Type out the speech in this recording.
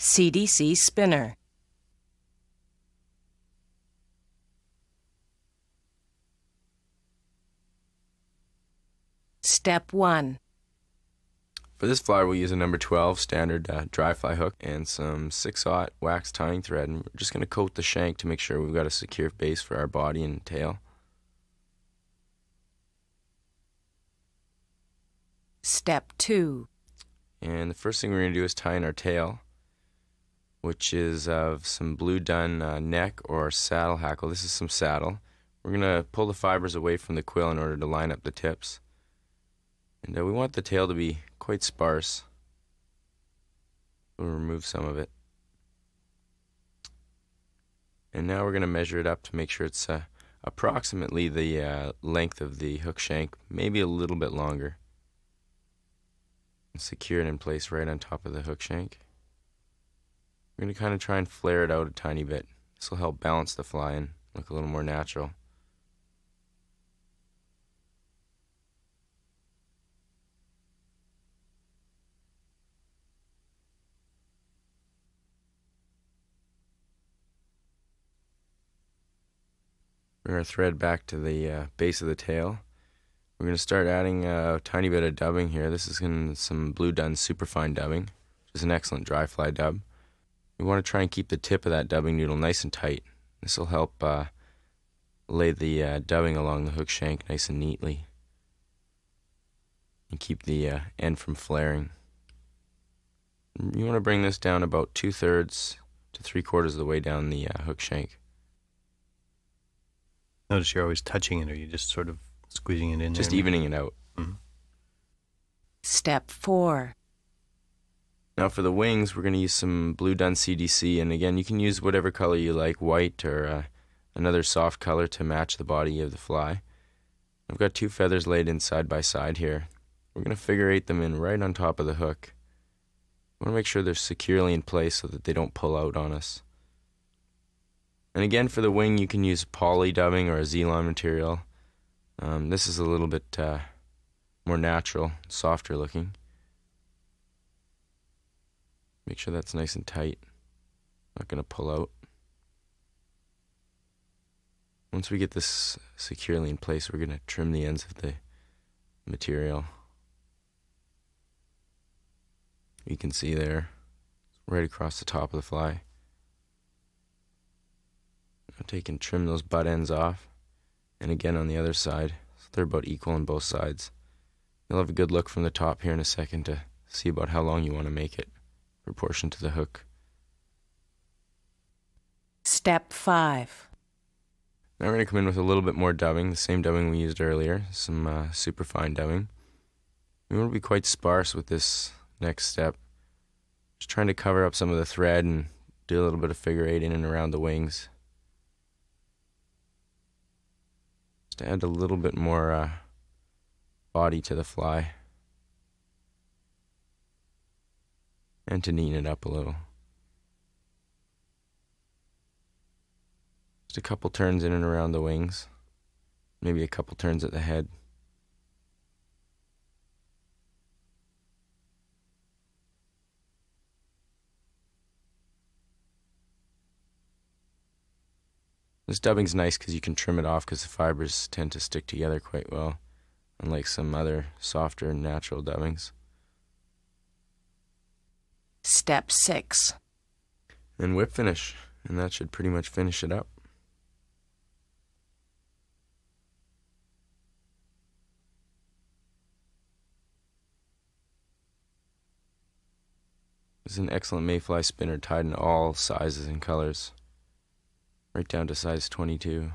CDC spinner. Step 1. For this fly, we'll use a number 12 standard dry fly hook and some 6/0 wax tying thread, and we're just going to coat the shank to make sure we've got a secure base for our body and tail. Step 2. And the first thing we're going to do is tie in our tail, which is of some blue dun neck or saddle hackle. This is some saddle. We're going to pull the fibers away from the quill in order to line up the tips. And we want the tail to be quite sparse. We'll remove some of it. And now we're going to measure it up to make sure it's approximately the length of the hook shank, maybe a little bit longer. And secure it in place right on top of the hook shank. We're going to kind of try and flare it out a tiny bit. This will help balance the fly and look a little more natural. Bring our thread back to the base of the tail. We're going to start adding a tiny bit of dubbing here. This is some blue dun superfine dubbing, which is an excellent dry fly dub. We want to try and keep the tip of that dubbing needle nice and tight. This will help lay the dubbing along the hook shank nice and neatly and keep the end from flaring. You want to bring this down about 2/3 to 3/4 of the way down the hook shank. Notice you're always touching it, or you're just sort of squeezing it in Just there. evening it out. Mm-hmm. Step 4. Now for the wings, we're going to use some blue dun CDC, and again, you can use whatever color you like, white or another soft color to match the body of the fly. I've got 2 feathers laid in side by side here. We're going to figure 8 them in right on top of the hook. We want to make sure they're securely in place so that they don't pull out on us. And again, for the wing, you can use poly dubbing or a Z-line material. This is a little bit more natural, softer looking. Make sure that's nice and tight. Not going to pull out. Once we get this securely in place, we're going to trim the ends of the material. You can see there, right across the top of the fly. I'll take and trim those butt ends off, and again on the other side, so they're about equal on both sides. You'll have a good look from the top here in a second to see about how long you want to make it, proportion to the hook. Step 5. Now we're going to come in with a little bit more dubbing, the same dubbing we used earlier, some superfine dubbing. We want to be quite sparse with this next step. Just trying to cover up some of the thread and do a little bit of figure 8 in and around the wings. To add a little bit more body to the fly and to neaten it up a little. Just a couple turns in and around the wings, maybe a couple turns at the head. This dubbing's nice because you can trim it off because the fibers tend to stick together quite well, unlike some other softer natural dubbings. Step 6. And whip finish, and that should pretty much finish it up. This is an excellent mayfly spinner tied in all sizes and colors, right down to size 22.